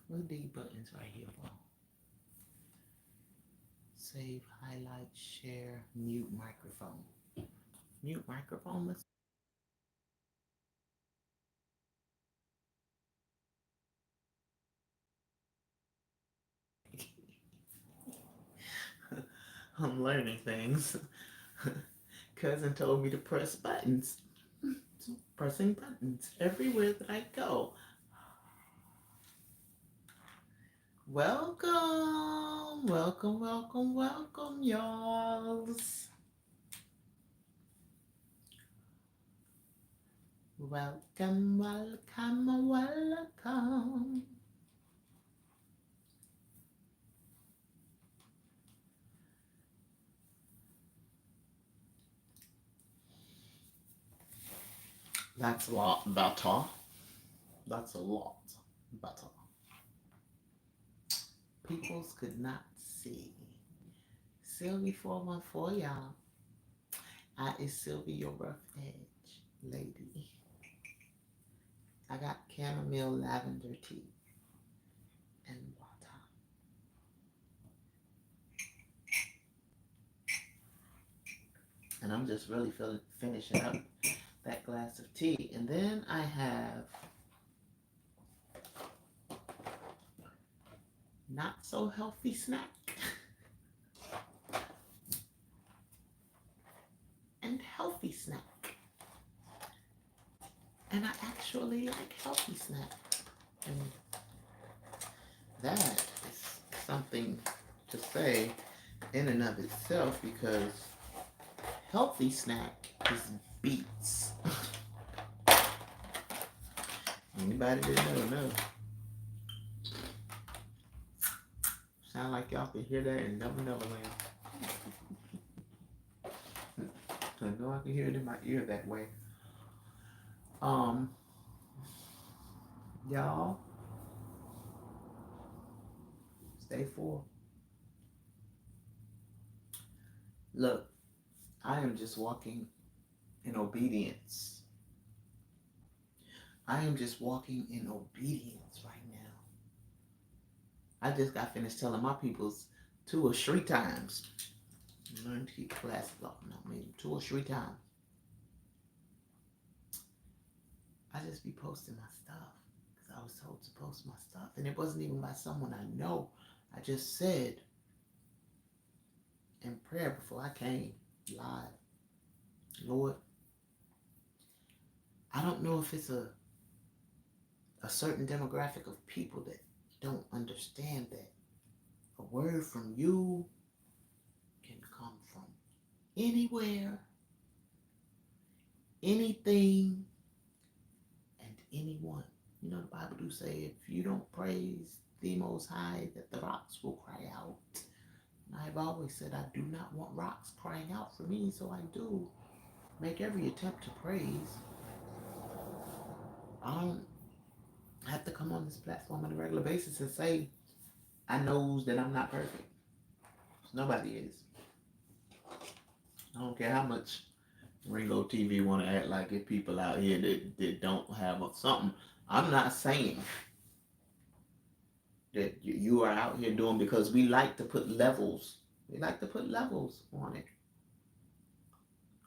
What are these buttons right here for? Save, highlight, share, mute microphone. Mute microphone. Let's I'm learning things. Cousin told me to press buttons. So pressing buttons everywhere that I go. Welcome, welcome, welcome, welcome, y'alls. Welcome, welcome, welcome. That's a lot better. That's a lot better. Peoples could not see. Sylvie 414, y'all. I is Sylvie, your rough edge lady. I got chamomile lavender tea and water. And I'm just really finishing up that glass of tea. And then I have not so healthy snack and healthy snack. And I actually like healthy snack. And that is something to say in and of itself, because healthy snack is beets. Anybody that know? Sound like y'all can hear that in Never Never Land. I know I can hear it in my ear that way. Y'all, stay full. Look, I am just walking in obedience. I am just walking in obedience right now. I just got finished telling my peoples 2 or 3 times. Learn to keep classes off now, maybe 2 or 3 times. I just be posting my stuff because I was told to post my stuff, and it wasn't even by someone I know. I just said in prayer before I came live, Lord, I don't know if it's a certain demographic of people that don't understand that a word from you can come from anywhere, anything, and anyone. You know, the Bible do say, if you don't praise the Most High, that the rocks will cry out. And I've always said I do not want rocks crying out for me, so I do make every attempt to praise. I don't have to come on this platform on a regular basis and say I knows that I'm not perfect. Nobody is. I don't care how much Ringo TV want to act like it people out here that don't have something. I'm not saying that you are out here doing, because we like to put levels. We like to put levels on it.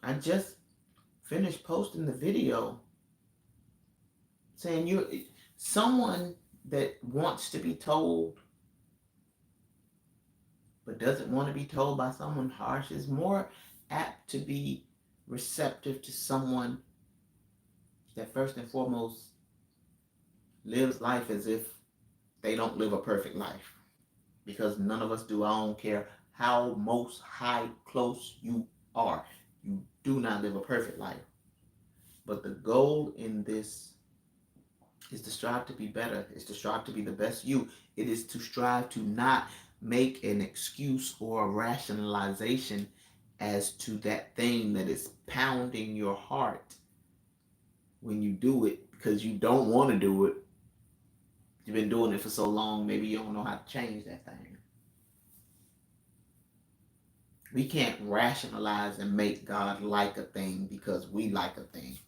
I just finished posting the video saying you're someone that wants to be told but doesn't want to be told by someone harsh is more apt to be receptive to someone that first and foremost lives life as if they don't live a perfect life. Because none of us do. I don't care how most high close you are. You do not live a perfect life. But the goal in this is to strive to be better. Is to strive to be the best you. It is to strive to not make an excuse or a rationalization as to that thing that is pounding your heart when you do it, because you don't want to do it. You've been doing it for so long, maybe you don't know how to change that thing. We can't rationalize and make God like a thing because we like a thing.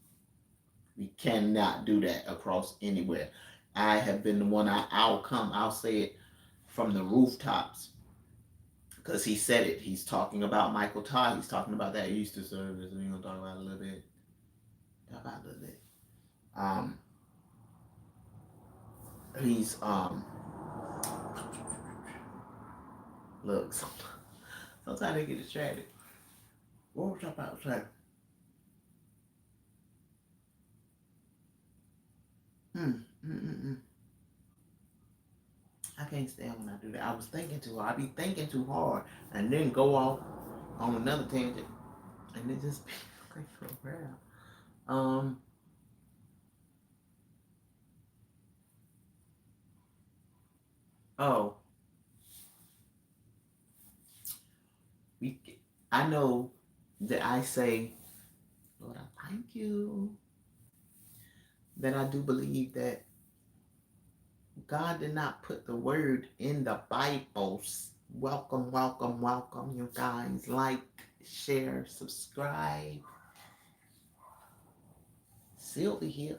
We cannot do that across anywhere. I have been the one. I'll say it from the rooftops because he said it. He's talking about Michael Todd. He's talking about that Easter service. We're gonna talk about it a little bit. Talk about it a little bit. Um, he's look. Sometimes they get distracted. What was I about to say? Hmm. Mm-mm-mm. I can't stand when I do that. I was thinking too hard. I be thinking too hard and then go off on another tangent, and it just be like so bad. Um. Oh. We. I know that I say, Lord, I thank you. That I do believe that God did not put the word in the Bibles. Welcome, welcome, welcome, you guys. Like, share, subscribe. Sylvie here.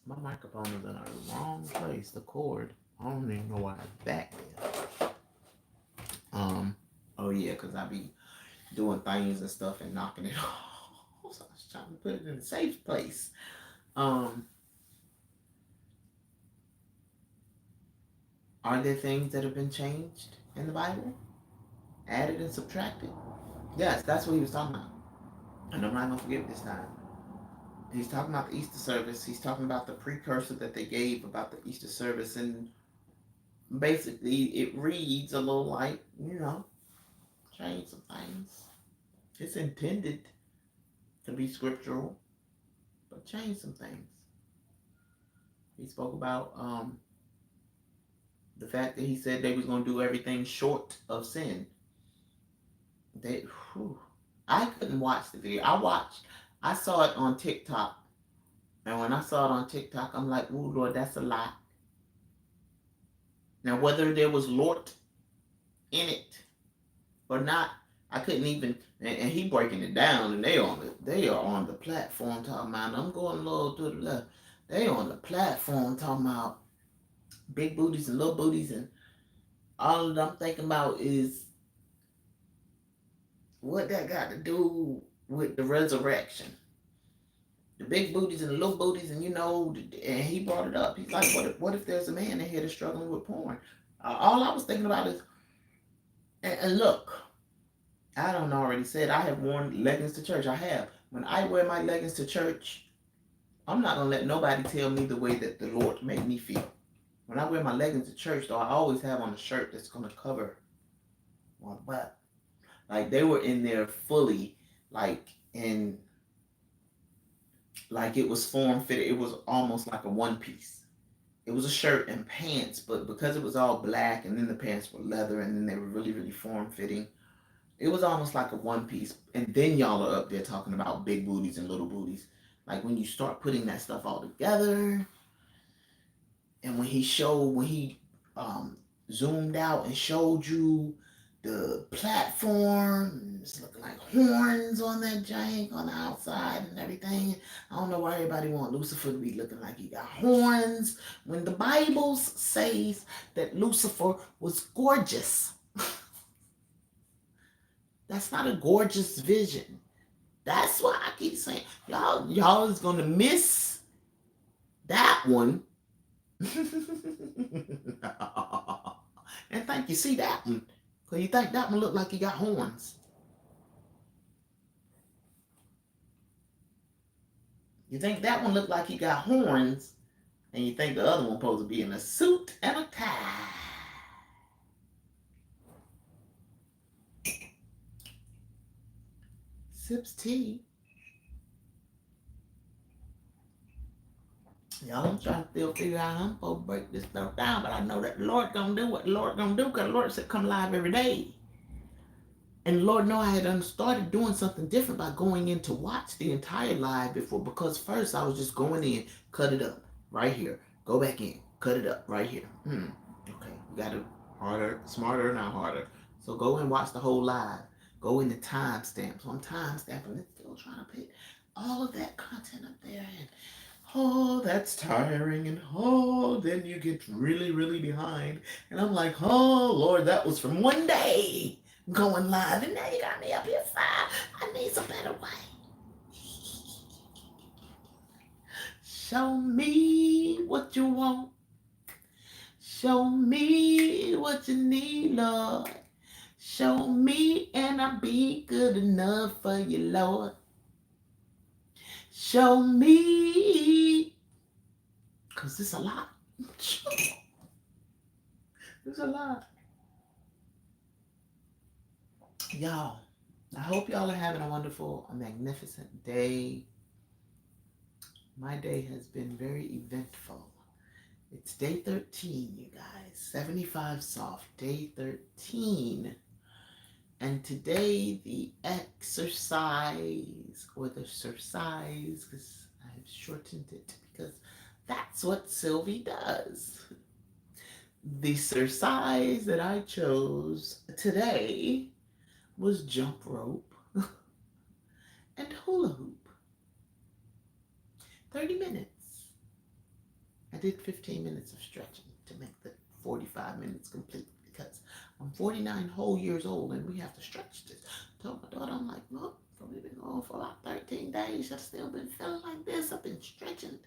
My microphone is in the wrong place. The cord. I don't even know why it's back there. Oh yeah, because I be doing things and stuff and knocking it off. So I was trying to put it in a safe place. Um, are there things that have been changed in the Bible? Added and subtracted? Yes, that's what he was talking about. And I'm not gonna forget this time. He's talking about the Easter service. He's talking about the precursor that they gave about the Easter service, and basically it reads a little like, change some things. It's intended to be scriptural, but change some things. He spoke about the fact that he said they was gonna do everything short of sin. They, whew, I couldn't watch the video. I saw it on TikTok, and when I saw it on TikTok, I'm like, "Ooh, Lord, that's a lot." Now, whether there was Lord in it or not, I couldn't even. And he breaking it down, and they are on the platform talking about. I'm going a little to the left. They on the platform talking about big booties and little booties, and all that I'm thinking about is what that got to do with the resurrection. The big booties and the little booties, and and he brought it up. He's like, what if there's a man in here that's struggling with porn? All I was thinking about is, and look, I don't already said I have worn leggings to church. I have. When I wear my leggings to church, I'm not gonna let nobody tell me the way that the Lord made me feel. When I wear my leggings to church, though, I always have on a shirt that's gonna cover my butt. Like they were in there fully, like in, like it was form fitted. It was almost like a one piece. It was a shirt and pants, but because it was all black, and then the pants were leather, and then they were really, really form fitting. It was almost like a one piece. And then y'all are up there talking about big booties and little booties. Like when you start putting that stuff all together, and when he zoomed out and showed you the platform, it's looking like horns on that jank on the outside and everything. I don't know why everybody want Lucifer to be looking like he got horns when the Bible says that Lucifer was gorgeous. That's not a gorgeous vision. That's why I keep saying y'all is gonna miss that one. And think you see that one. Because you think that one look like he got horns. You think that one look like he got horns, and you think the other one supposed to be in a suit and a tie. Sips tea. Y'all, I'm trying to still figure out how I'm supposed to break this stuff down, but I know that the Lord gonna do what the Lord gonna do, because the Lord said come live every day. And the Lord know I had started doing something different by going in to watch the entire live before, because first I was just going in, cut it up, right here, go back in, cut it up, right here. Okay, we got to harder, smarter, not harder. So go and watch the whole live. Go in the timestamp. So I'm timestamping it, still trying to put all of that content up there. And Oh, that's tiring. And oh, then you get really, really behind. And I'm like, oh, Lord, that was from one day going live. And now you got me up here five. I need some better way. Show me what you want. Show me what you need, Lord. Show me and I'll be good enough for you, Lord. Show me. Because it's a lot. There's a lot. Y'all, I hope y'all are having a wonderful, a magnificent day. My day has been very eventful. It's day 13, you guys. 75 soft, day 13. And today the exercise, or the exercise, because I've shortened it because that's what Sylvie does. The exercise that I chose today was jump rope and hula hoop. 30 minutes. I did 15 minutes of stretching to make the 45 minutes complete because I'm 49 whole years old and we have to stretch this. I told my daughter, I'm like, look, we've been going for about 13 days. I've still been feeling like this. I've been stretching,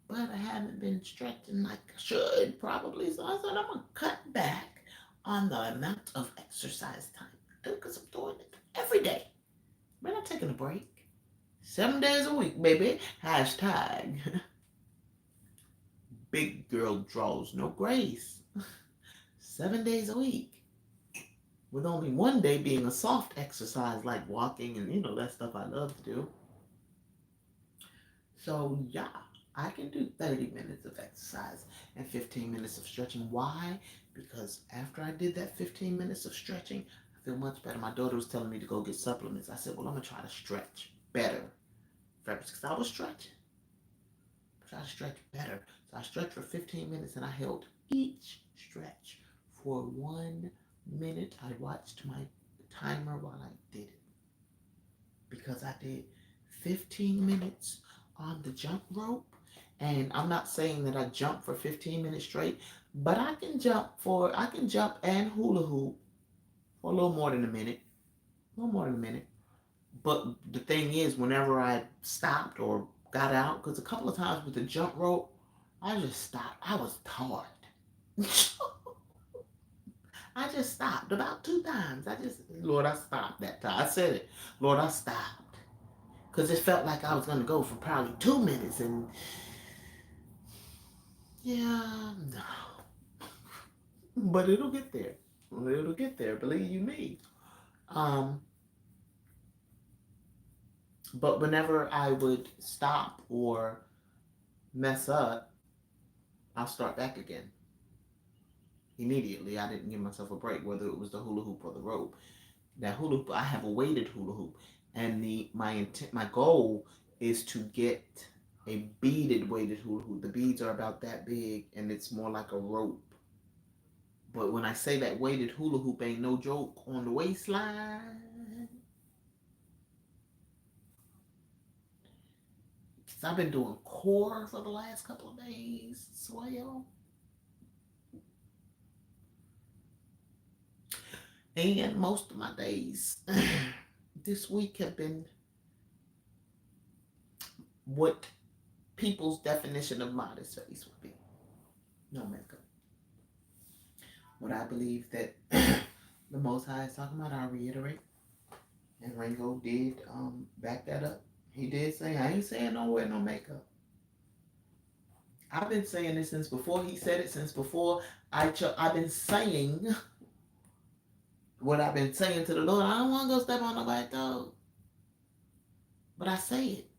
but I haven't been stretching like I should probably. So I said, I'm going to cut back on the amount of exercise time I do because I'm doing it every day. We're not taking a break. 7 days a week, baby. Hashtag big girl draws no grace. 7 days a week. With only one day being a soft exercise like walking and that stuff I love to do. So yeah, I can do 30 minutes of exercise and 15 minutes of stretching. Why? Because after I did that 15 minutes of stretching, I feel much better. My daughter was telling me to go get supplements. I said, well, I'm going to try to stretch better. Because I was stretching. Try to stretch better. So I stretched for 15 minutes and I held each stretch for 1 minute. I watched my timer while I did it. Because I did 15 minutes on the jump rope. And I'm not saying that I jump for 15 minutes straight, but I can jump and hula hoop for a little more than a minute. A little more than a minute. But the thing is, whenever I stopped or got out, because a couple of times with the jump rope, I just stopped. I was tired. I just stopped about 2 times. Lord, I stopped that time. I said it. Lord, I stopped. Because it felt like I was going to go for probably 2 minutes. And yeah, no. But it'll get there. It'll get there. Believe you me. But whenever I would stop or mess up, I'll start back again. Immediately, I didn't give myself a break, whether it was the hula hoop or the rope. That hula hoop, I have a weighted hula hoop, and my goal is to get a beaded weighted hula hoop. The beads are about that big, and it's more like a rope. But when I say that weighted hula hoop ain't no joke on the waistline, because I've been doing core for the last couple of days, swell. And most of my days this week have been what people's definition of modest face would be. No makeup. What I believe that the Most High is talking about, I'll reiterate. And Ringo did back that up. He did say, I ain't saying don't wear no makeup. I've been saying this since before he said it, since before I've been saying what I've been saying to the Lord. I don't want to go step on nobody's toes. But I say it.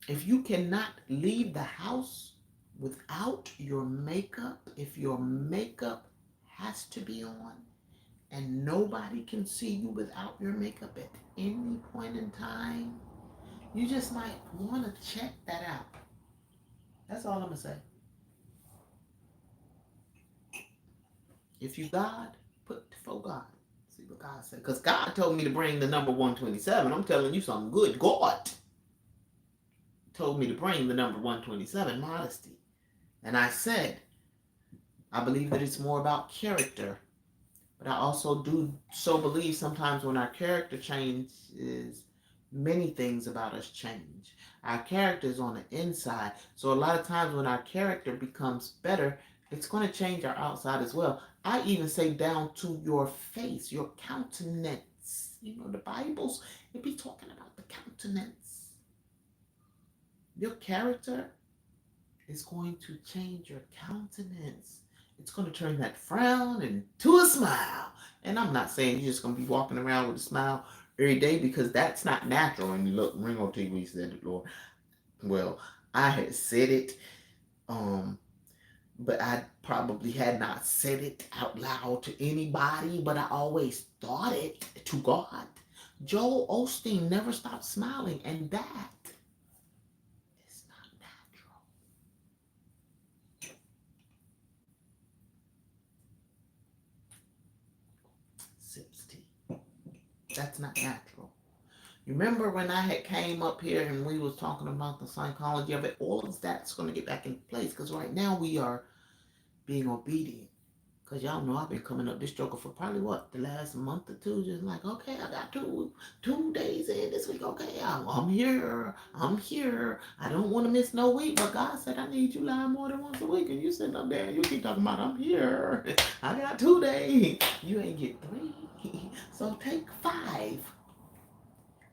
If you cannot leave the house without your makeup, if your makeup has to be on and nobody can see you without your makeup at any point in time, you just might want to check that out. That's all I'm going to say. If you God, put before God. See what God said. Because God told me to bring the number 127. I'm telling you something good. God. told me to bring the number 127, modesty. And I said, I believe that it's more about character. But I also do so believe sometimes when our character changes, many things about us change. Our character is on the inside. So a lot of times when our character becomes better, it's going to change our outside as well. I even say down to your face, your countenance. You know, the Bible's, it be talking about the countenance. Your character is going to change your countenance. It's going to turn that frown into a smile. And I'm not saying you're just going to be walking around with a smile every day, because that's not natural. And look, Ringo TV said it, Lord. Well, I had said it, but I probably had not said it out loud to anybody, but I always thought it to God. Joel Osteen never stopped smiling, and that is not natural. Sips tea. That's not natural. You remember when I had came up here and we was talking about the psychology of it? All of that's going to get back in place, because right now we are being obedient. Because y'all know I've been coming up this struggle for probably the last month or two, just like, okay, I got two days in this week. Okay, I'm here. I don't want to miss no week, but God said I need you lying more than once a week, and you sitting up there and you keep talking about I'm here. I got 2 days. You ain't get 3, so take 5.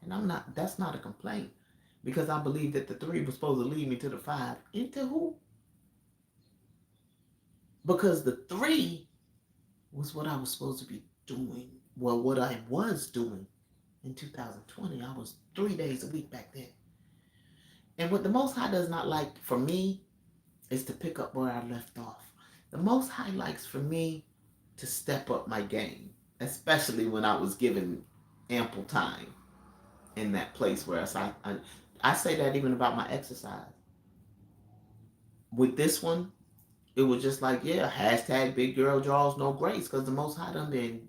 And that's not a complaint, because I believe that the 3 was supposed to lead me to the 5. Into who? Because the 3 was what I was supposed to be doing. Well, what I was doing in 2020. I was 3 days a week back then. And what the Most High does not like for me is to pick up where I left off. The Most High likes for me to step up my game, especially when I was given ample time in that place where I say that even about my exercise. With this one, it was just like, yeah, hashtag big girl draws no grace, because the Most High done been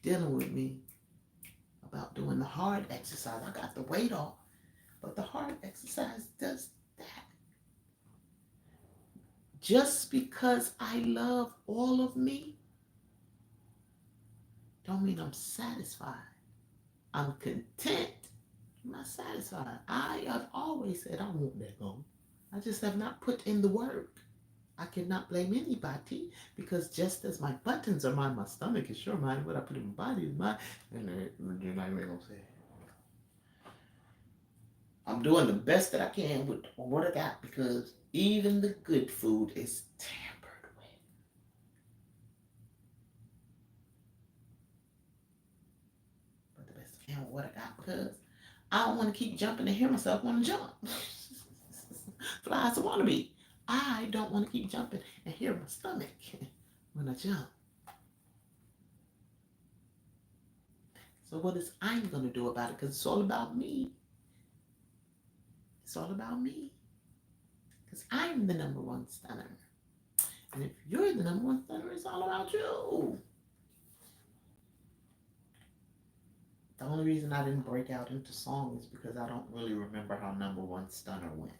dealing with me about doing the hard exercise. I got the weight off, but the hard exercise does that. Just because I love all of me don't mean I'm satisfied. I'm content. I'm not satisfied. I have always said I want that goal. I just have not put in the work. I cannot blame anybody, because just as my buttons are mine, my stomach is sure mine. What I put in my body is mine. And you're not even gonna say. I'm doing the best that I can with what I got, because even the good food is tampered with. But the best I can with what I got, because I don't want to keep jumping and hear myself want to jump. Fly as I want to be. I don't want to keep jumping and hear my stomach when I jump. So what is I'm going to do about it? Because it's all about me. It's all about me. Because I'm the number 1 stunner. And if you're the number 1 stunner, it's all about you. The only reason I didn't break out into song is because I don't really remember how number 1 stunner went.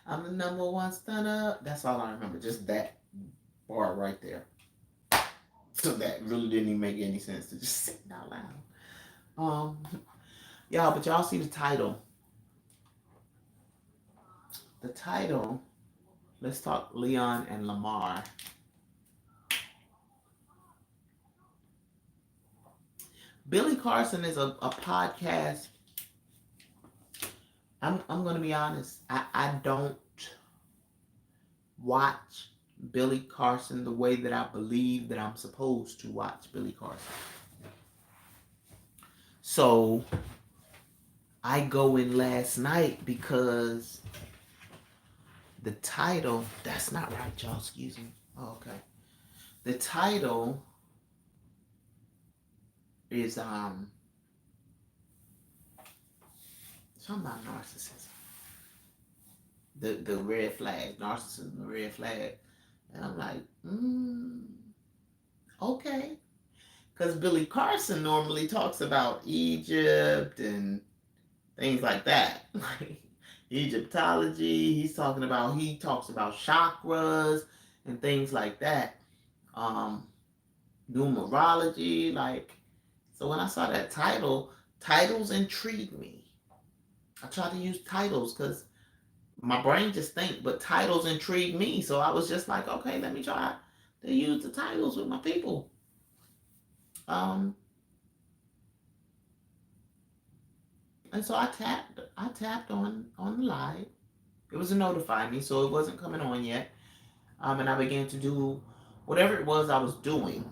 I'm the number 1 stunner. That's all I remember. Just that bar right there. So that really didn't even make any sense to just sit out loud. Y'all, but y'all see the title. The title, let's talk Leon and Lamar. Billy Carson is a podcast. I'm going to be honest. I don't watch Billy Carson the way that I believe that I'm supposed to watch Billy Carson. So I go in last night because the title, that's not right, y'all, excuse me. Oh, okay. The title is something about narcissism. The red flag, narcissism, the red flag. And I'm like, okay. Because Billy Carson normally talks about Egypt and things like that. Egyptology. He talks about chakras and things like that. Um, Numerology, like, so when I saw that title, titles intrigued me. I try to use titles because my brain just think, but titles intrigue me. So I was just like, okay, let me try to use the titles with my people. Um, and so I tapped on the live. It was a notify me, so it wasn't coming on yet. And I began to do whatever it was I was doing.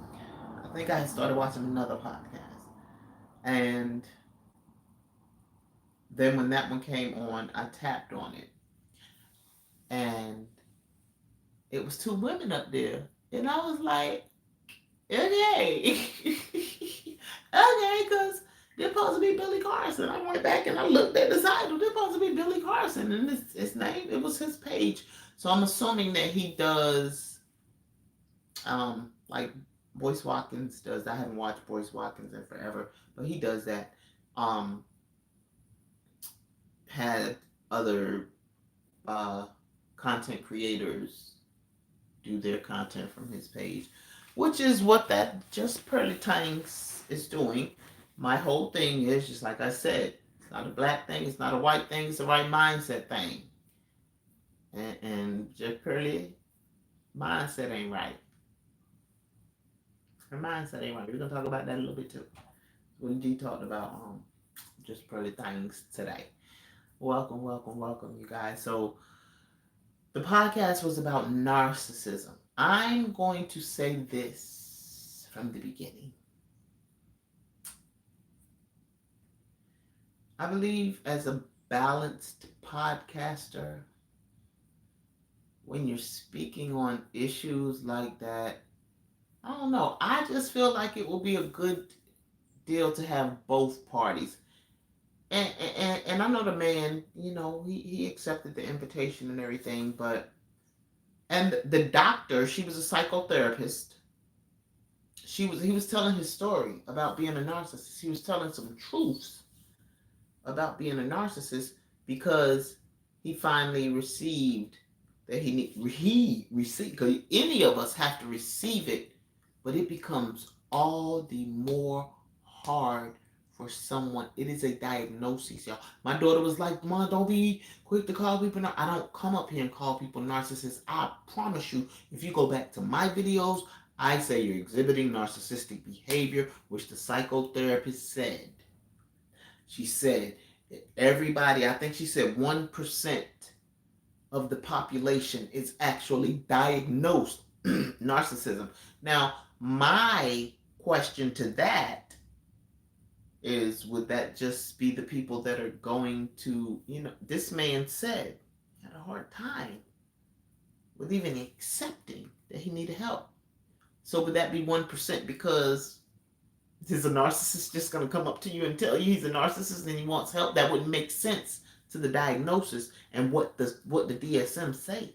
I think I had started watching another podcast, and then when that one came on, I tapped on it, and it was two women up there, and I was like, okay, okay, because they're supposed to be Billy Carson. I went back and I looked at the title. They're supposed to be Billy Carson, and his name, it was his page. So I'm assuming that he does, like Boyce Watkins does. I haven't watched Boyce Watkins in forever, but he does that. Um, had other uh, content creators do their content from his page, which is what that Just Pearly Tanks is doing. My whole thing is, just like I said, it's not a black thing, it's not a white thing, it's a right mindset thing. And Just Pearly mindset ain't right. Her mindset ain't right. We're gonna talk about that a little bit too. We talked about Just Pearly Things today. Welcome, welcome, welcome, you guys. So the podcast was about narcissism. I'm going to say this from the beginning. I believe as a balanced podcaster, when you're speaking on issues like that, I don't know. I just feel like it will be a good deal to have both parties. And I know the man, he accepted the invitation and everything, but and the doctor, she was a psychotherapist. He was telling his story about being a narcissist. He was telling some truths about being a narcissist because he finally received that he received, because any of us have to receive it, but it becomes all the more hard for someone. It is a diagnosis, y'all. My daughter was like, Mom, don't be quick to call people. I don't come up here and call people narcissists. I promise you, if you go back to my videos, I say you're exhibiting narcissistic behavior, which the psychotherapist said. She said, everybody, I think she said 1% of the population is actually diagnosed narcissism. Now, my question to that is, would that just be the people that are going to, this man said he had a hard time with even accepting that he needed help. So would that be 1% because is a narcissist just going to come up to you and tell you he's a narcissist and he wants help? That wouldn't make sense to the diagnosis and what the DSM say.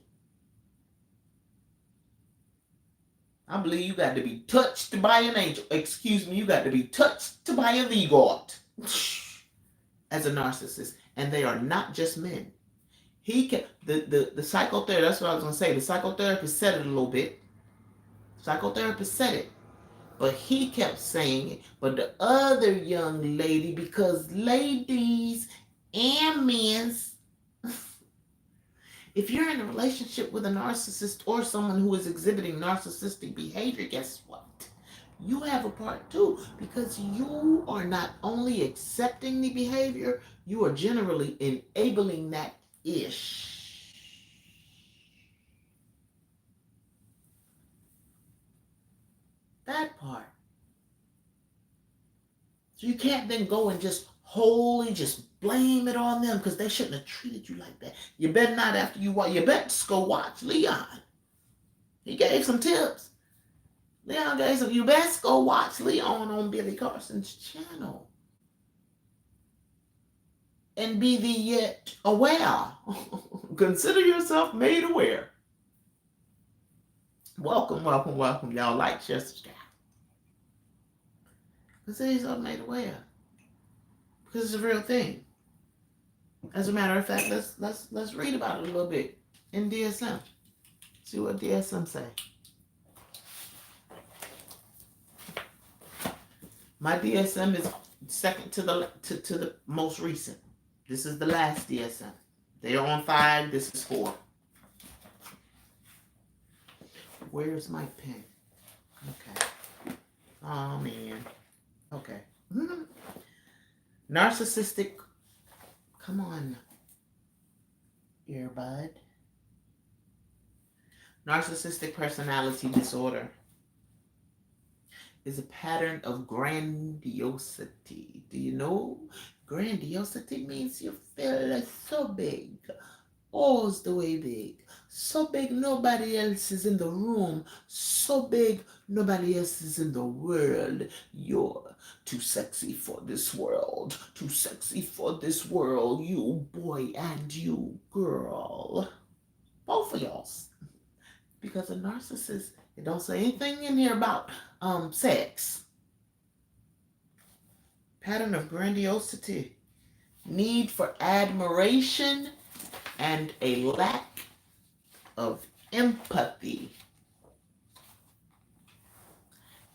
I believe you got to be touched by an angel. Excuse me, you got to be touched by a God as a narcissist. And they are not just men. He can, the psychotherapist, that's what I was going to say. The psychotherapist said it a little bit. Psychotherapist said it. But he kept saying it. But the other young lady, because ladies and men, if you're in a relationship with a narcissist or someone who is exhibiting narcissistic behavior, guess what? You have a part too, because you are not only accepting the behavior, you are generally enabling that ish. That part. So you can't then go and just wholly just blame it on them because they shouldn't have treated you like that. You better not after you better just go watch Leon. He gave some tips. Leon gave some, you best go watch Leon on Billy Carson's channel. And be thee yet aware. Consider yourself made aware. Welcome, welcome, welcome. Y'all like, share, subscribe. Consider yourself made aware. Because it's a real thing. As a matter of fact, let's read about it a little bit in DSM. See what DSM say. My DSM is second to the most recent. This is the last DSM. They're on 5. This is 4. Where's my pen? Okay. Oh man. Okay. Narcissistic. Come on, earbud. Narcissistic personality disorder is a pattern of grandiosity. Do you know? Grandiosity means you feel like so big. All's the way big. So big nobody else is in the room. So big nobody else is in the world. You're too sexy for this world. Too sexy for this world. You boy and you girl. Both of y'all. Because a narcissist, it don't say anything in here about sex. Pattern of grandiosity. Need for admiration and a lack of empathy.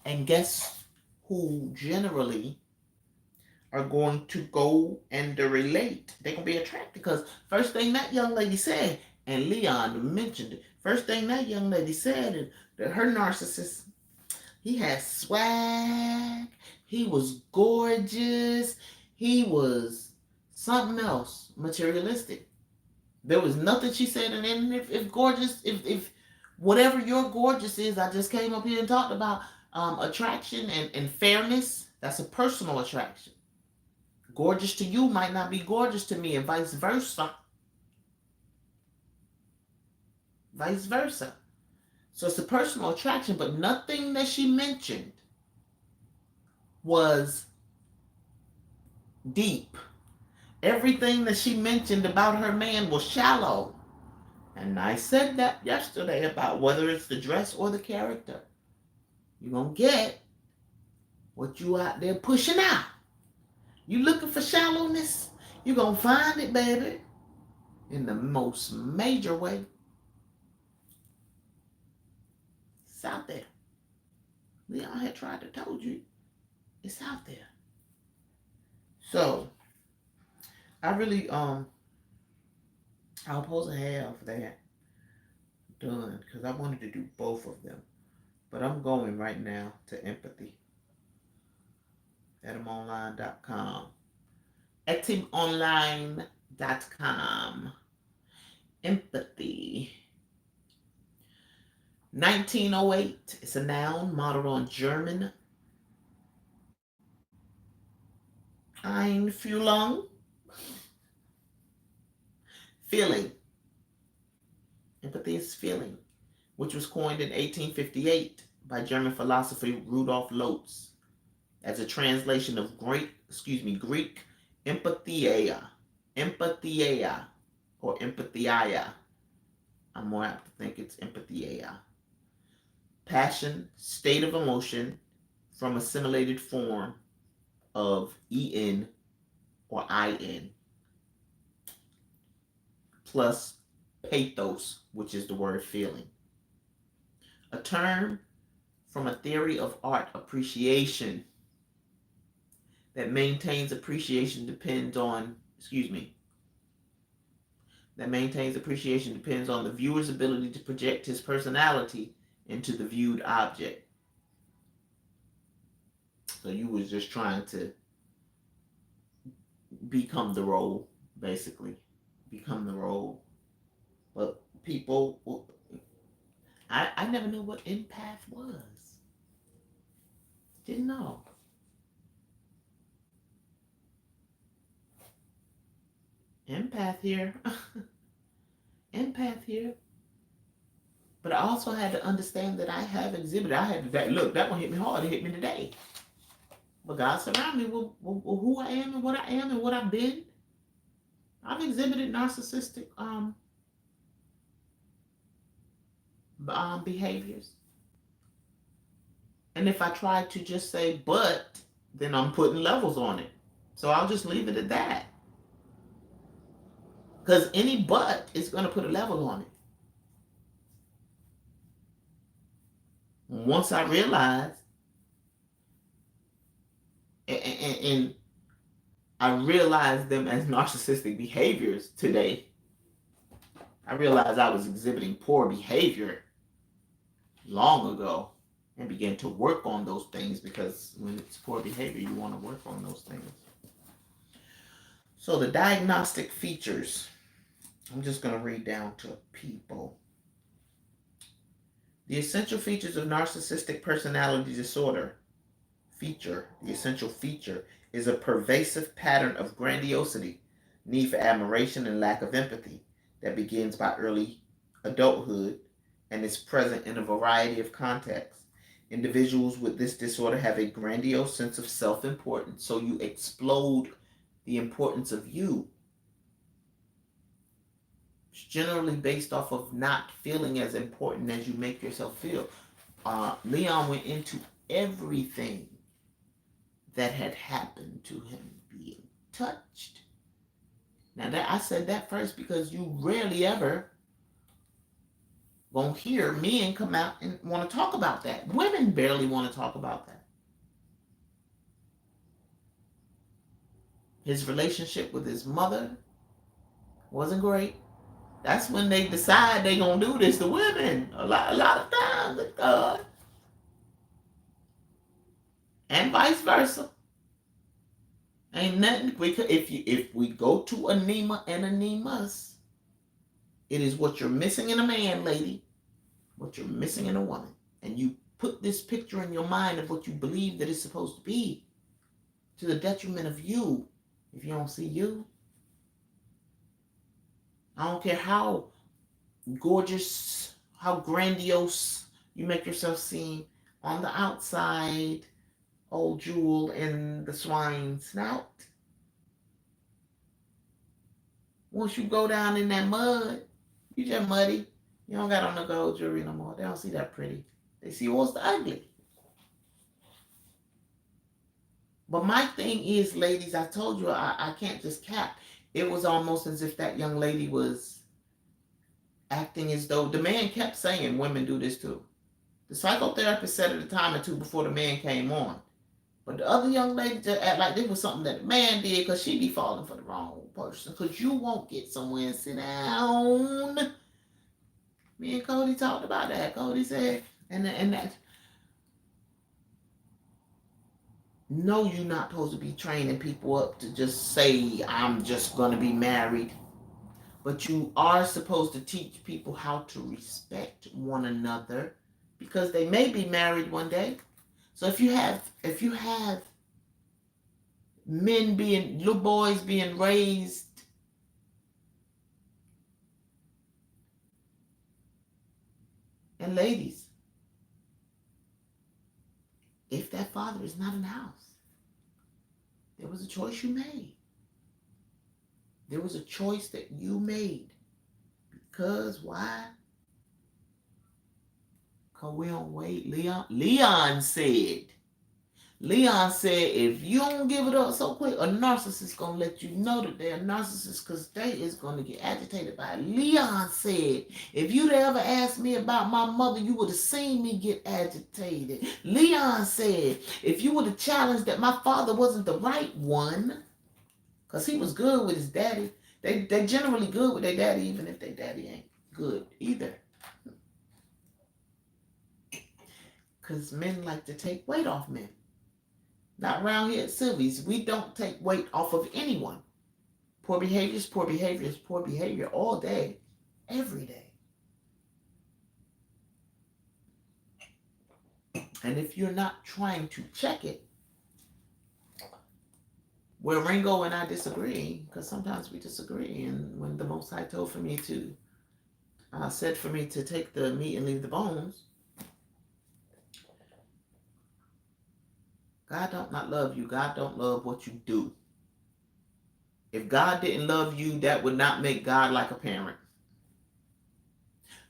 And guess who generally are going to go and relate? They're going to be attracted because first thing that young lady said, and Leon mentioned it, first thing that young lady said that her narcissist, he had swag, he was gorgeous, he was something else, materialistic. There was nothing she said, and then if gorgeous, if whatever your gorgeous is, I just came up here and talked about attraction and fairness. That's a personal attraction. Gorgeous to you might not be gorgeous to me, and vice versa. Vice versa. So it's a personal attraction, but nothing that she mentioned was deep. Everything that she mentioned about her man was shallow. And I said that yesterday about whether it's the dress or the character. You're going to get what you out there pushing out. You looking for shallowness? You're going to find it, baby, in the most major way. It's out there. Leon had tried to told you. It's out there. So, I really, I was supposed to have that done because I wanted to do both of them. But I'm going right now to empathy. etimonline.com. etimonline.com. Empathy. 1908. It's a noun modeled on German Einfühlung. Feeling. Empathy is feeling, which was coined in 1858 by German philosopher Rudolf Lotz as a translation of Greek empatheia, or empatheia. I'm more apt to think it's empatheia. Passion, state of emotion from assimilated form of en or in plus pathos, which is the word feeling. A term from a theory of art appreciation that maintains appreciation depends on the viewer's ability to project his personality into the viewed object. So you was just trying to become the role, basically. Become the role. But people, I never knew what empath was. Didn't know. Empath here. Empath here. But I also had to understand that I have exhibited. I had to, that one hit me hard. It hit me today. But God surrounded me with who I am and what I've been. I've exhibited narcissistic behaviors. And if I try to just say but, then I'm putting levels on it. So I'll just leave it at that. Because any but is going to put a level on it. Once I realized, and I realized them as narcissistic behaviors today, I realized I was exhibiting poor behavior long ago and began to work on those things, because when it's poor behavior, you want to work on those things. So the diagnostic features, I'm just going to read down to people. The essential features of narcissistic personality disorder. The essential feature is a pervasive pattern of grandiosity, need for admiration, and lack of empathy that begins by early adulthood and is present in a variety of contexts. Individuals with this disorder have a grandiose sense of self-importance, so you explode the importance of you. It's generally based off of not feeling as important as you make yourself feel. Leon went into everything that had happened to him being touched. Now that I said that first because you rarely ever won't hear men come out and want to talk about that. Women barely want to talk about that. His relationship with his mother wasn't great. That's when they decide they're going to do this to women. A lot of times. And vice versa. Ain't nothing. If we go to anema and anemas, it is what you're missing in a man, lady, what you're missing in a woman. And you put this picture in your mind of what you believe that it's supposed to be, to the detriment of you. If you don't see you, I don't care how gorgeous, how grandiose you make yourself seem on the outside, old jewel in the swine snout. Once you go down in that mud, you just muddy. You don't got on the gold jewelry no more. They don't see that pretty. They see what's the ugly. But my thing is, ladies, I told you I can't just cap. It was almost as if that young lady was acting as though the man kept saying women do this too. The psychotherapist said at a time or two before the man came on. But the other young lady just act like this was something that the man did because she be falling for the wrong person. Because you won't get somewhere and sit down. Me and Cody talked about that. Cody said, and that, no, you're not supposed to be training people up to just say, I'm just going to be married. But you are supposed to teach people how to respect one another, because they may be married one day. So if you have little boys being raised and ladies, if that father is not in the house, there was a choice you made. There was a choice that you made. Because why? Because we don't wait. Leon said, if you don't give it up so quick, a narcissist going to let you know that they're a narcissist, because they is going to get agitated by it. Leon said, if you'd ever asked me about my mother, you would have seen me get agitated. Leon said, if you would have challenged that my father wasn't the right one, because he was good with his daddy. They generally good with their daddy, even if their daddy ain't good either. Because men like to take weight off men. Not around here at Sylvie's. We don't take weight off of anyone. Poor behavior is poor behavior is poor behavior all day, every day. And if you're not trying to check it, where Ringo and I disagree, because sometimes we disagree, and when the Most High told for me to, said for me to take the meat and leave the bones, God don't not love you. God don't love what you do. If God didn't love you, that would not make God like a parent.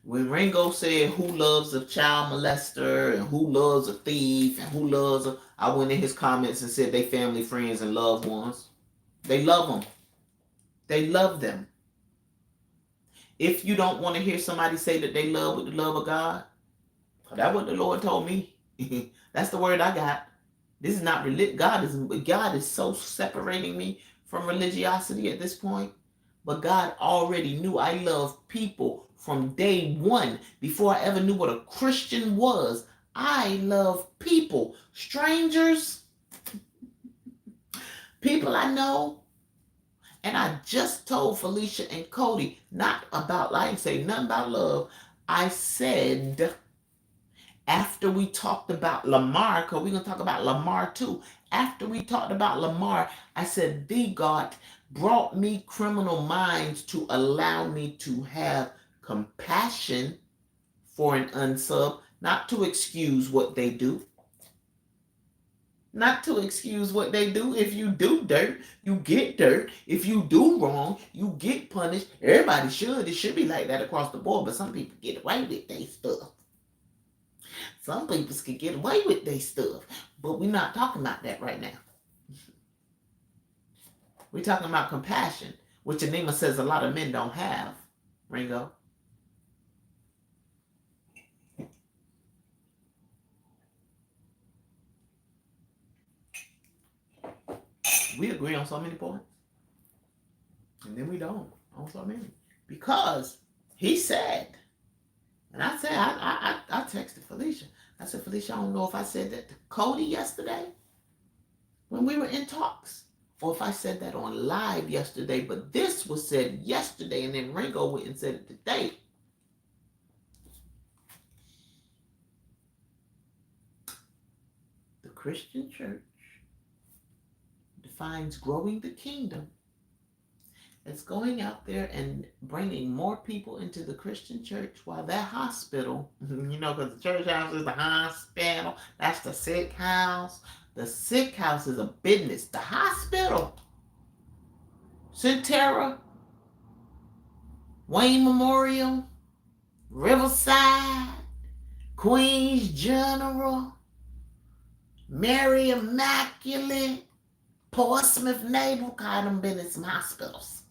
When Ringo said, who loves a child molester, and who loves a thief, and who loves a... I went in his comments and said they family, friends, and loved ones. They love them. They love them. If you don't want to hear somebody say that they love with the love of God, that's what the Lord told me. That's the word I got. This is not religion. God is so separating me from religiosity at this point. But God already knew I love people from day one. Before I ever knew what a Christian was, I love people. Strangers, people I know. And I just told Felicia and Cody, not about, I didn't say nothing about love. I said, after we talked about Lamar, because we're going to talk about Lamar too. After we talked about Lamar, I said, the God brought me criminal minds to allow me to have compassion for an unsub, not to excuse what they do. Not to excuse what they do. If you do dirt, you get dirt. If you do wrong, you get punished. Everybody should. It should be like that across the board, but some people get away with their stuff. Some people can get away with their stuff, but we're not talking about that right now. We're talking about compassion, which Anima says a lot of men don't have, Ringo. We agree on so many points, and then we don't on so many. Because he said, and I said, I texted Felicia. I said, Felicia, I don't know if I said that to Cody yesterday when we were in talks, or if I said that on live yesterday, but this was said yesterday, and then Ringo went and said it today. The Christian church defines growing the kingdom as going out there and bringing more people into the Christian church while that hospital, because the church house is the hospital, that's the sick house. The sick house is a business. The hospital, Centera, Wayne Memorial, Riverside, Queens General, Mary Immaculate, Portsmouth Naval, call them been in some hospitals.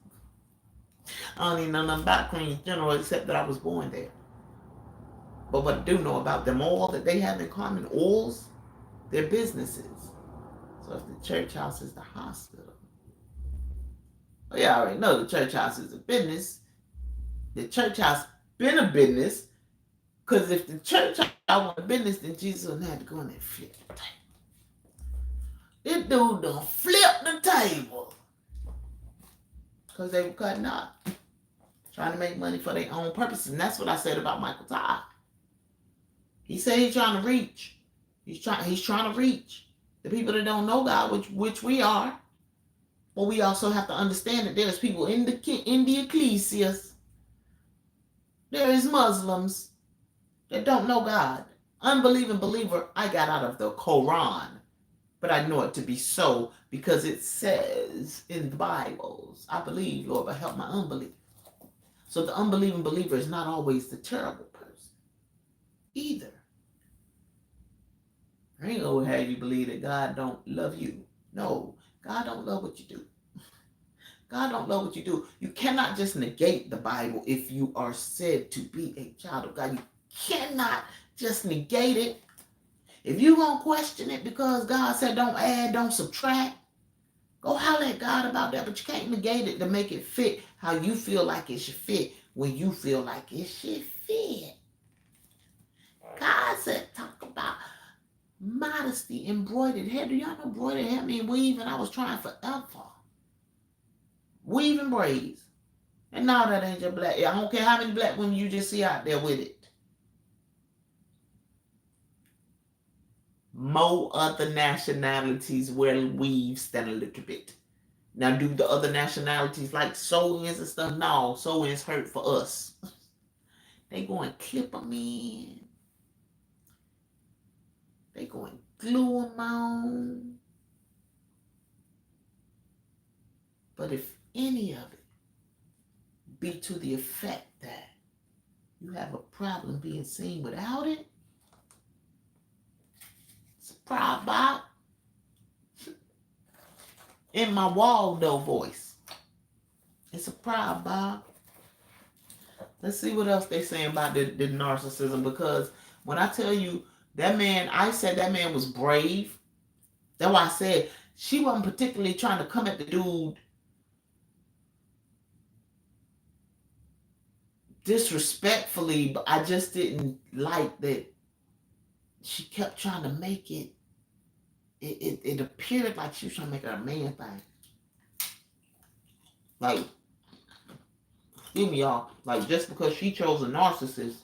I don't even know nothing about Queens General except that I was born there. But what I do know about them all that they have in common, oils, their businesses. So if the church house is the hospital, well, yeah, I already know the church house is a business. The church house been a business, because if the church house was a business, then Jesus wouldn't have to go in there and flip the table. This dude done flipped the table because they were cutting up, trying to make money for their own purposes. And that's what I said about Michael Todd. He said he's trying to reach. He's trying to reach the people that don't know God, which we are. But we also have to understand that there's people in the ecclesias. There is Muslims that don't know God. Unbelieving believer, I got out of the Quran. But I know it to be so because it says in the Bibles, I believe, Lord, but help my unbelief. So the unbelieving believer is not always the terrible person either. I ain't gonna have you believe that God don't love you. No, God don't love what you do. God don't love what you do. You cannot just negate the Bible if you are said to be a child of God. You cannot just negate it. If you're going to question it because God said don't add, don't subtract, go holler at God about that. But you can't negate it to make it fit how you feel like it should fit when you feel like it should fit. God said talk about modesty, embroidered hair. Do y'all know embroidered hair mean weaving? I was trying forever. Weaving braids. And now that ain't just black. I don't care how many black women you just see out there with it. More other nationalities wear weaves than a little bit. Now, do the other nationalities like sew-ins and stuff? No, sew-ins hurt for us. They go and clip them in. They go and glue them on. But if any of it be to the effect that you have a problem being seen without it, it's a problem. In my Waldo voice, it's a problem. Let's see what else they saying about the narcissism, because when I tell you that man, I said that man was brave. That's why I said she wasn't particularly trying to come at the dude disrespectfully, but I just didn't like that she kept trying to make it. It appeared like she was trying to make it a man thing. Like, excuse me, y'all. Like, just because she chose a narcissist,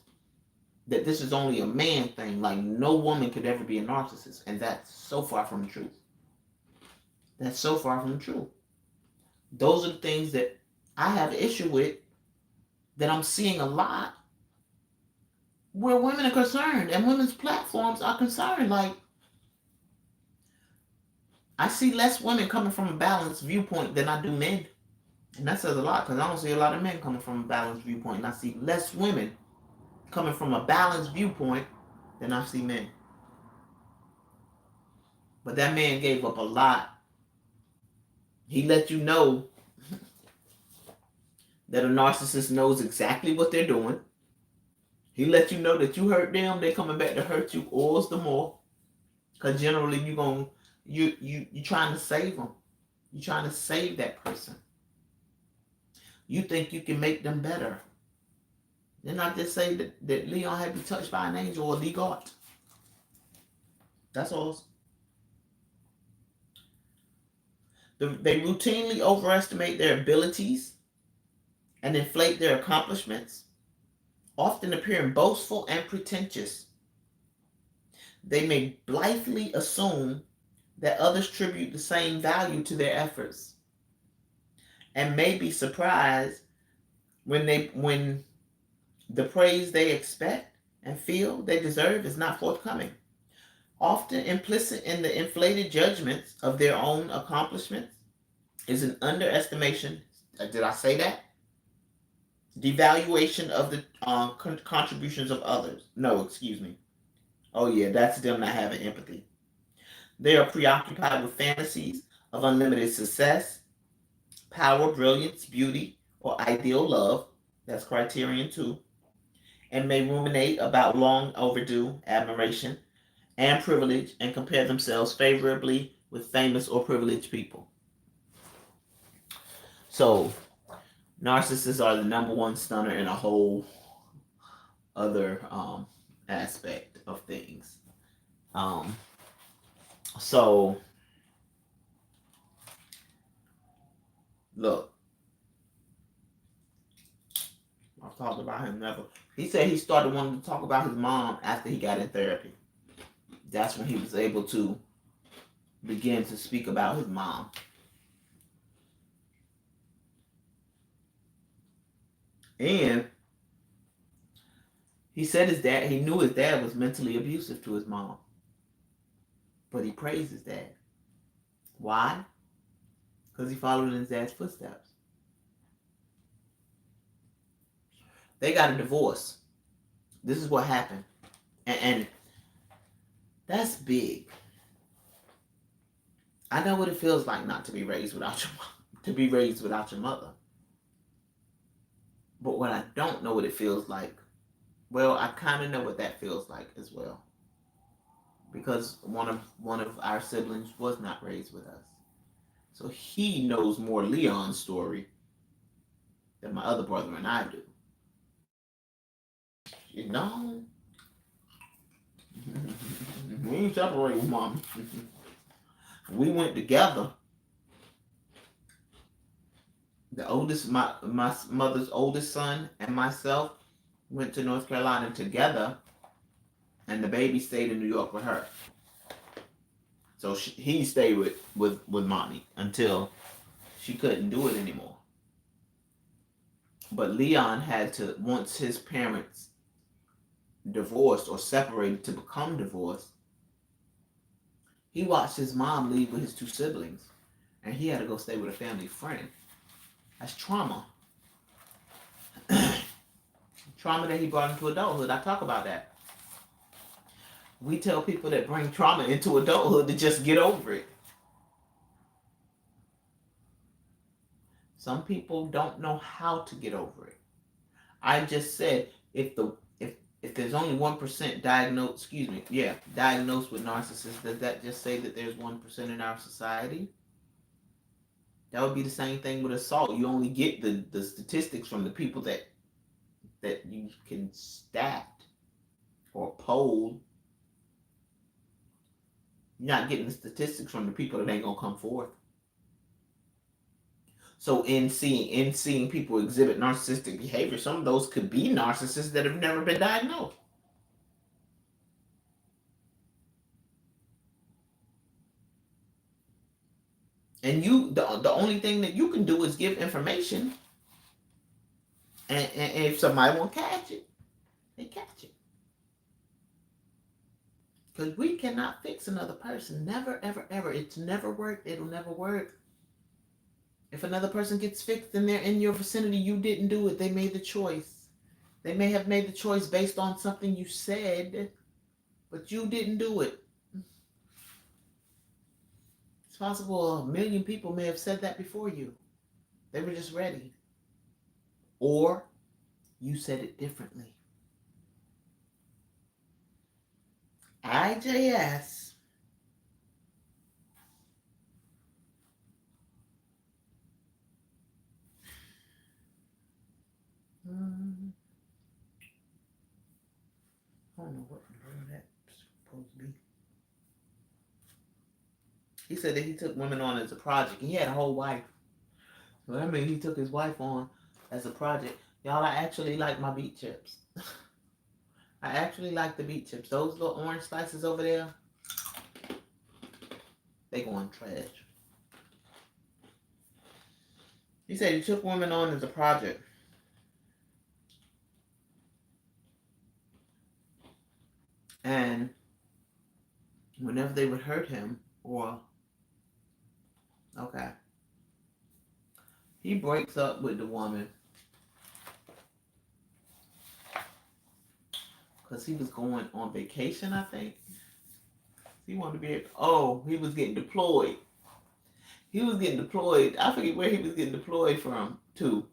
that this is only a man thing. Like, no woman could ever be a narcissist, and that's so far from the truth. That's so far from the truth. Those are the things that I have issue with, that I'm seeing a lot where women are concerned and women's platforms are concerned. Like, I see less women coming from a balanced viewpoint than I do men. And that says a lot, because I don't see a lot of men coming from a balanced viewpoint. And I see less women coming from a balanced viewpoint than I see men. But that man gave up a lot. He let you know that a narcissist knows exactly what they're doing. He let you know that you hurt them, they're coming back to hurt you all the more. Because generally you're trying to save them. You're trying to save that person. You think you can make them better. Then I just say that Leon had been touched by an angel or the God. That's all. They routinely overestimate their abilities and inflate their accomplishments, often appearing boastful and pretentious. They may blithely assume that others tribute the same value to their efforts, and may be surprised when the praise they expect and feel they deserve is not forthcoming. Often implicit in the inflated judgments of their own accomplishments is an underestimation. Did I say that? Devaluation of the contributions of others. No, excuse me. Oh yeah, that's them not having empathy. They are preoccupied with fantasies of unlimited success, power, brilliance, beauty, or ideal love. That's criterion 2. And may ruminate about long overdue admiration and privilege, and compare themselves favorably with famous or privileged people. So, narcissists are the number one stunner in a whole other aspect of things. So, look, I've talked about him never. He said he started wanting to talk about his mom after he got in therapy. That's when he was able to begin to speak about his mom. And he said he knew his dad was mentally abusive to his mom. But he praised his dad. Why? Because he followed in his dad's footsteps. They got a divorce. This is what happened. And that's big. I know what it feels like not to be raised without your mother. But what I don't know what it feels like, well, I kind of know what that feels like as well. Because one of our siblings was not raised with us. So he knows more Leon's story than my other brother and I do. You know? We ain't separated with mom. We went together. My mother's oldest son and myself went to North Carolina together, and the baby stayed in New York with her. So he stayed with mommy until she couldn't do it anymore. But Leon had to, once his parents divorced or separated to become divorced, he watched his mom leave with his 2 siblings, and he had to go stay with a family friend. That's trauma. Trauma that he brought into adulthood. I talk about that. We tell people that bring trauma into adulthood to just get over it. Some people don't know how to get over it. I just said if there's only 1% diagnosed with narcissists, does that just say that there's 1% in our society? That would be the same thing with assault. You only get the statistics from the people that you can stat or poll. You're not getting the statistics from the people that ain't gonna come forth. So in seeing people exhibit narcissistic behavior, some of those could be narcissists that have never been diagnosed. And the only thing that you can do is give information, and if somebody won't catch it, they catch it. Because we cannot fix another person. Never, ever, ever. It's never worked. It'll never work. If another person gets fixed and they're in your vicinity, you didn't do it. They made the choice. They may have made the choice based on something you said, but you didn't do it. It's possible 1 million people may have said that before you. They were just ready. Or you said it differently. IJS. I don't know what the hell that's supposed to be. He said that he took women on as a project. He had a whole wife. So that means he took his wife on as a project. Y'all, I actually like my beet chips. I actually like the beet chips. Those little orange slices over there, they going trash. He said he took women on as a project. And whenever they would hurt him, he breaks up with the woman because he was going on vacation, I think. He wanted to be he was getting deployed. He was getting deployed. I forget where he was getting deployed from, too.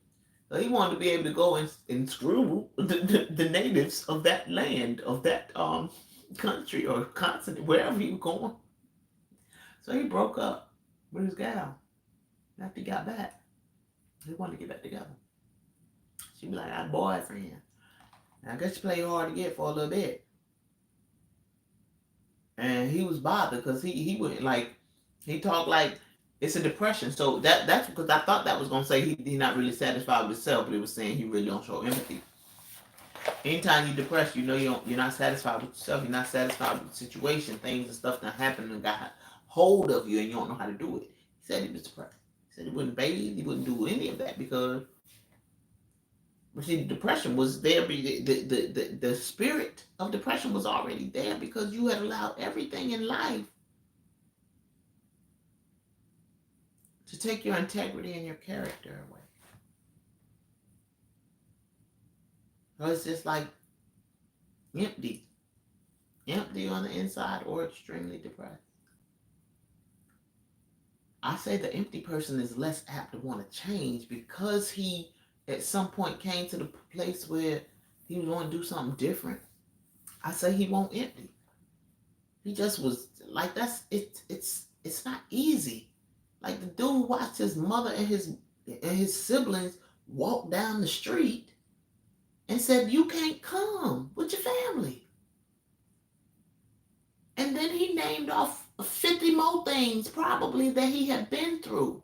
So he wanted to be able to go and screw the natives of that land, of that country or continent, wherever he was going. So he broke up with his gal after he got back. He wanted to get back together. She be like, I had a boyfriend. And I guess you play hard to get for a little bit. And he was bothered because he went he talked like it's a depression. So that's because I thought that was gonna say he's not really satisfied with himself, but it was saying he really don't show empathy. Anytime you're depressed, you know you're not satisfied with yourself. You're not satisfied with the situation, things and stuff that happened and got hold of you, and you don't know how to do it. He said he was depressed. He said he wouldn't bathe, he wouldn't do any of that because. But see, depression was there. The spirit of depression was already there because you had allowed everything in life to take your integrity and your character away. So it's just like empty on the inside or extremely depressed. I say the empty person is less apt to want to change because he at some point came to the place where he was going to do something different. I say he won't empty. He just was like it's not easy. Like the dude watched his mother and his siblings walk down the street and said, "You can't come with your family." And then he named off 50 more things probably that he had been through.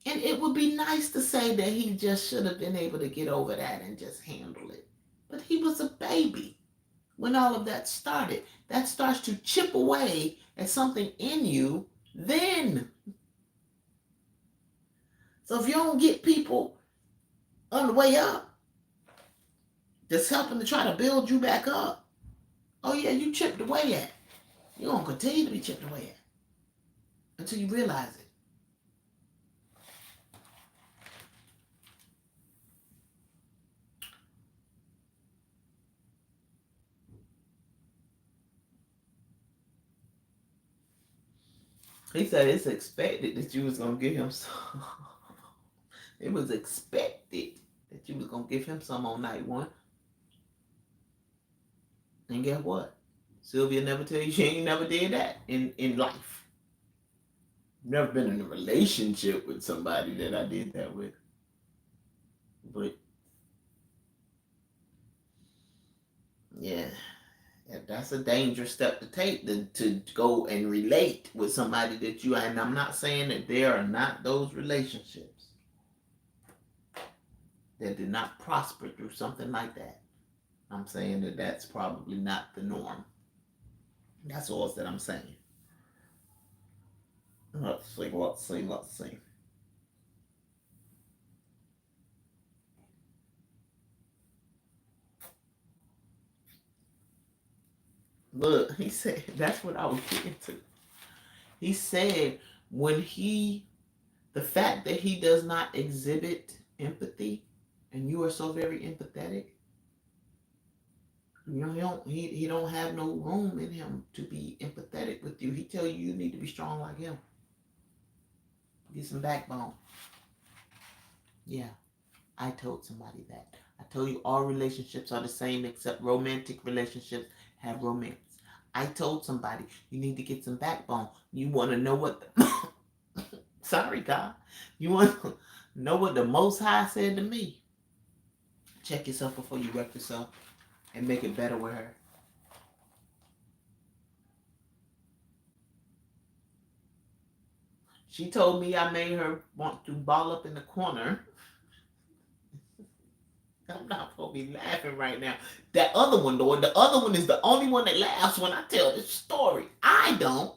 And it would be nice to say that he just should have been able to get over that and just handle it. But he was a baby when all of that started. That starts to chip away at something in you then. So if you don't get people on the way up that's helping to try to build you back up, oh yeah, you chipped away at. You're going to continue to be chipped away at until you realize it. He said it's expected that you was going to give him some. It was expected that you was going to give him some on night one. And guess what? Sylvia never tell you she ain't never did that in life. Never been in a relationship with somebody that I did that with. But yeah, that's a dangerous step to take, to go and relate with somebody that you, and I'm not saying that there are not those relationships that did not prosper through something like that. I'm saying that that's probably not the norm. That's all that I'm saying. Let's see. Look, he said, that's what I was getting to. He said the fact that he does not exhibit empathy, and you are so very empathetic, he don't have no room in him to be empathetic with you. He tell you need to be strong like him. Get some backbone. Yeah, I told somebody that. I told you all relationships are the same except romantic relationships have romance. I told somebody you need to get some backbone. You want to know what sorry, God. You want to know what the Most High said to me? Check yourself before you wreck yourself and make it better with her. She told me I made her want to ball up in the corner. I'm not supposed to be laughing right now. That other one, though, the other one is the only one that laughs when I tell this story. I don't.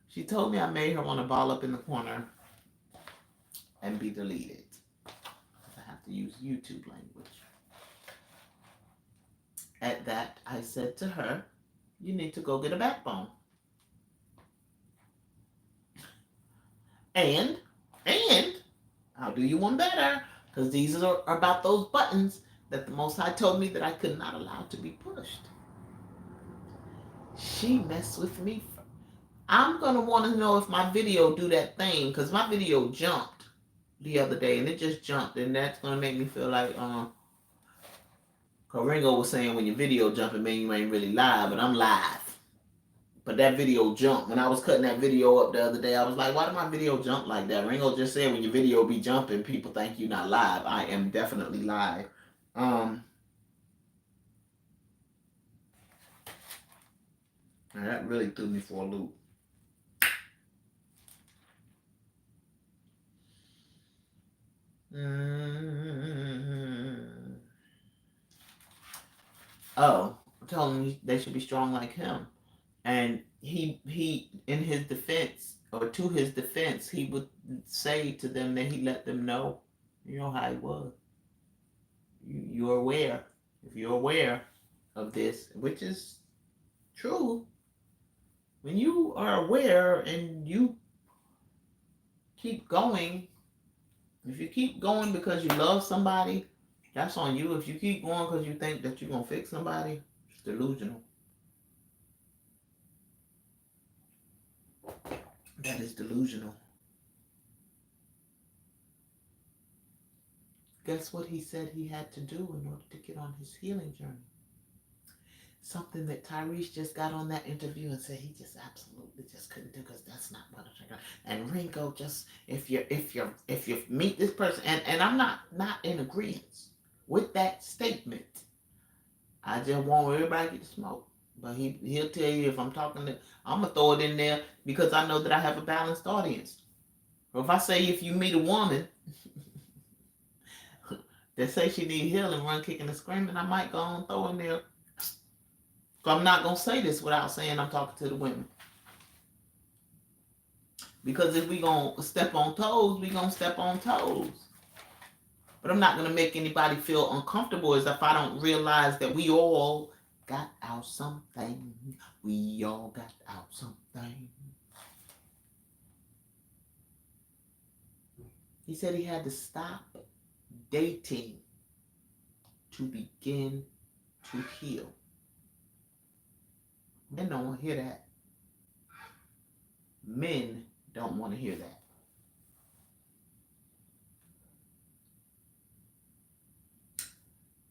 She told me I made her want to ball up in the corner and be deleted. I have to use YouTube language. At that, I said to her, you need to go get a backbone. And I'll do you one better, because these are about those buttons that the Most High told me that I could not allow to be pushed. She messed with me. I'm going to want to know if my video do that thing, because my video jumped the other day, and it just jumped, and that's going to make me feel like, Ringo was saying when your video jumping, man, you ain't really live, but I'm live. But that video jumped. When I was cutting that video up the other day, I was like, why did my video jump like that? Ringo just said when your video be jumping, people think you're not live. I am definitely live. That really threw me for a loop. Oh, I told him they should be strong like him. And he in his defense, or to his defense, he would say to them that he let them know, you know how he was. You're aware. If you're aware of this, which is true, when you are aware and you keep going, if you keep going because you love somebody, that's on you. If you keep going because you think that you're going to fix somebody, it's delusional. That is delusional. Guess what he said he had to do in order to get on his healing journey? Something that Tyrese just got on that interview and said he just absolutely just couldn't do, because that's not what I got. And Ringo, just if you meet this person, and I'm not in agreement with that statement. I just want everybody to get the smoke. But he'll tell you if I'm talking to, I'm gonna throw it in there because I know that I have a balanced audience. Or if I say if you meet a woman that say she need healing, run kicking and screaming, I might go on and throw in there. So I'm not going to say this without saying I'm talking to the women. Because if we going to step on toes, we going to step on toes. But I'm not going to make anybody feel uncomfortable as if I don't realize that we all got out something. We all got out something. He said he had to stop dating to begin to heal. Men don't want to hear that. Men don't want to hear that.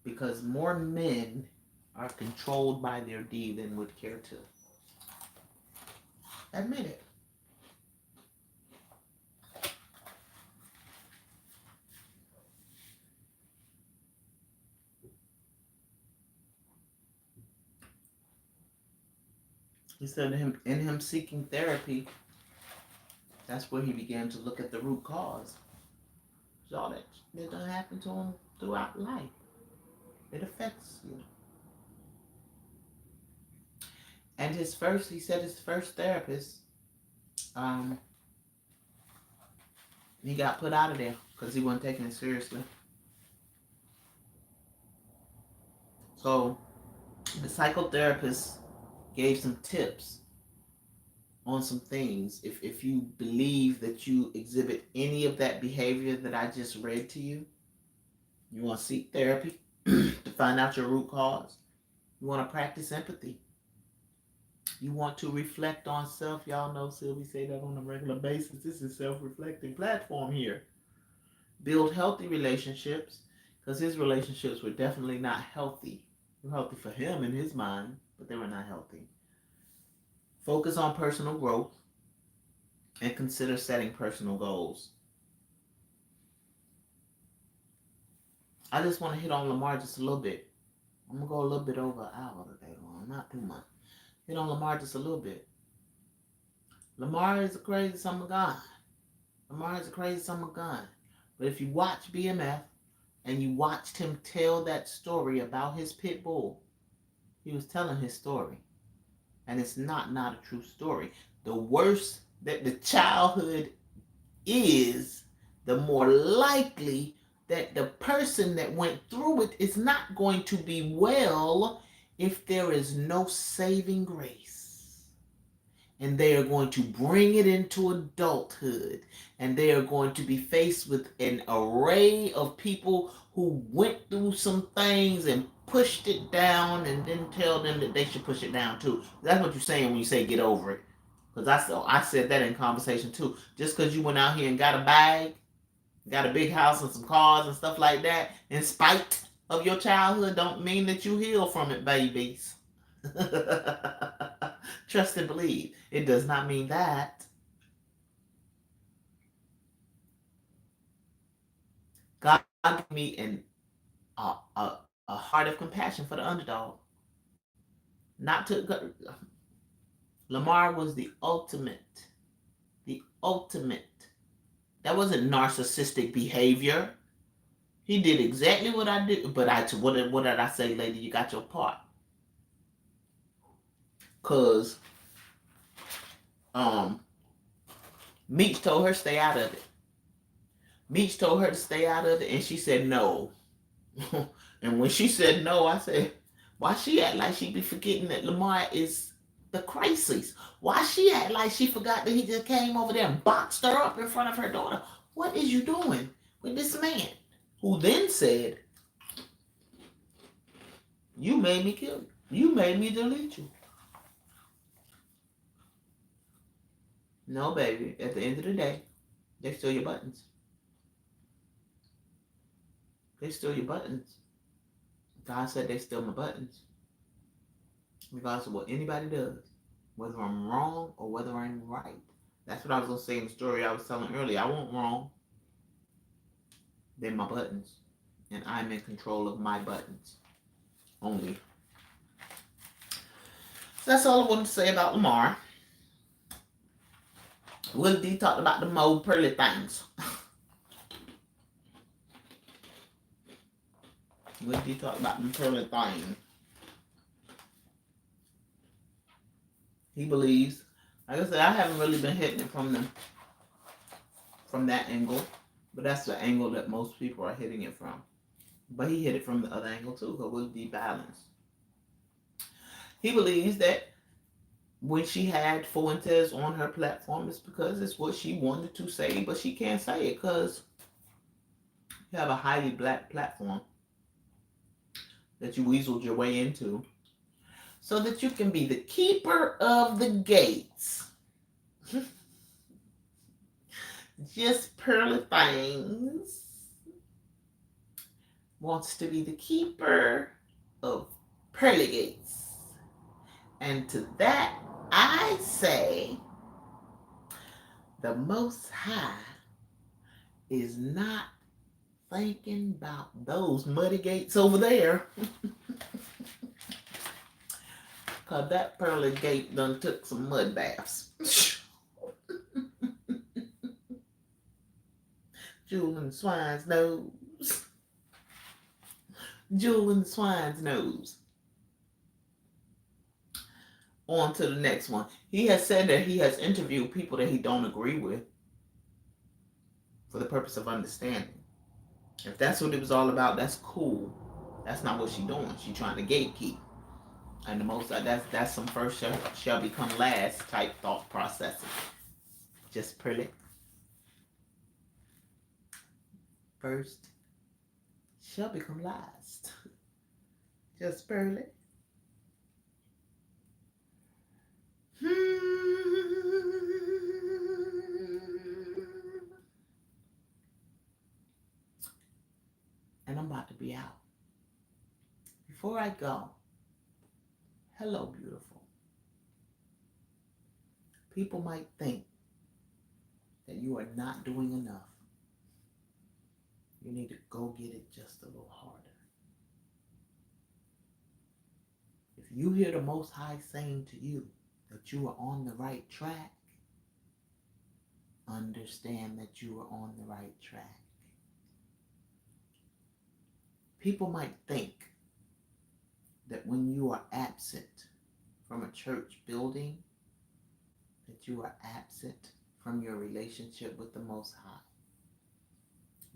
because more men are controlled by their D than would care to admit it. He said in him seeking therapy, that's where he began to look at the root cause. It's all that done happen to him throughout life. It affects you. And he said his first therapist, he got put out of there because he wasn't taking it seriously. So the psychotherapist gave some tips on some things. If you believe that you exhibit any of that behavior that I just read to you, you want to seek therapy to find out your root cause. You want to practice empathy. You want to reflect on self. Y'all know Sylvie say that on a regular basis. This is self-reflecting platform here. Build healthy relationships, because his relationships were definitely not healthy. They were healthy for him in his mind, but they were not healthy. Focus on personal growth and consider setting personal goals. I just want to hit on Lamar just a little bit. I'm going to go a little bit over an hour today, not too much. Hit on Lamar just a little bit. Lamar is a crazy son of a gun. Lamar is a crazy son of a gun. But if you watch BMF and you watched him tell that story about his pit bull, he was telling his story. And it's not a true story. The worse that the childhood is, the more likely that the person that went through it is not going to be well if there is no saving grace. And they are going to bring it into adulthood. And they are going to be faced with an array of people who went through some things and pushed it down and didn't tell them that they should push it down too. That's what you're saying when you say get over it. Because I said that in conversation too. Just because you went out here and got a bag, got a big house and some cars and stuff like that, in spite of your childhood, don't mean that you heal from it, babies. Trust and believe. It does not mean that. God gave me a heart of compassion for the underdog. Not to Lamar was the ultimate. The ultimate. That wasn't narcissistic behavior. He did exactly what I did. But what did I say, lady? You got your part. Cause Meech told her stay out of it. Meech told her to stay out of it, and she said no. And when she said no, I said, why she act like she be forgetting that Lamar is the crisis? Why she act like she forgot that he just came over there and boxed her up in front of her daughter? What is you doing with this man? Who then said, you made me kill you. You made me delete you. No, baby. At the end of the day, they steal your buttons. They steal your buttons. God said they steal my buttons. Regardless of what anybody does. Whether I'm wrong or whether I'm right. That's what I was going to say in the story I was telling earlier. I wasn't wrong. They're my buttons. And I'm in control of my buttons. Only. So that's all I wanted to say about Lamar. Will D talked about the more pearly things. Will D talked about the pearly things. He believes, like I said, I haven't really been hitting it from that angle, but that's the angle that most people are hitting it from. But he hit it from the other angle too, because we'll be balanced. He believes that when she had Fuentes on her platform, it's because it's what she wanted to say, but she can't say it because you have a highly black platform that you weaseled your way into so that you can be the keeper of the gates. Just pearly things. wants to be the keeper of pearly gates. And to that I say, the Most High is not thinking about those muddy gates over there. Because that pearly gate done took some mud baths. Jewel in the swine's nose. Jewel in the swine's nose. On to the next one. He has said that he has interviewed people that he don't agree with for the purpose of understanding. If that's what it was all about, that's cool. That's not what she's doing. She's trying to gatekeep. And the most that's some first shall become last type thought processing. Just pearly. First shall become last. Just pearly. And I'm about to be out. Before I go, hello, beautiful. People might think that you are not doing enough. You need to go get it just a little harder. If you hear the Most High saying to you that you are on the right track, understand that you are on the right track. People might think that when you are absent from a church building, that you are absent from your relationship with the Most High.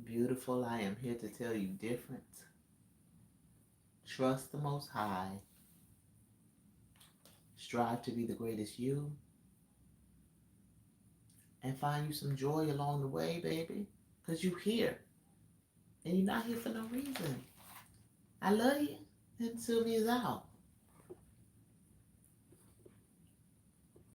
Beautiful, I am here to tell you different. Trust the Most High. Strive to be the greatest you. And find you some joy along the way, baby. Because you're here. And you're not here for no reason. I love you. And Sylvia's out.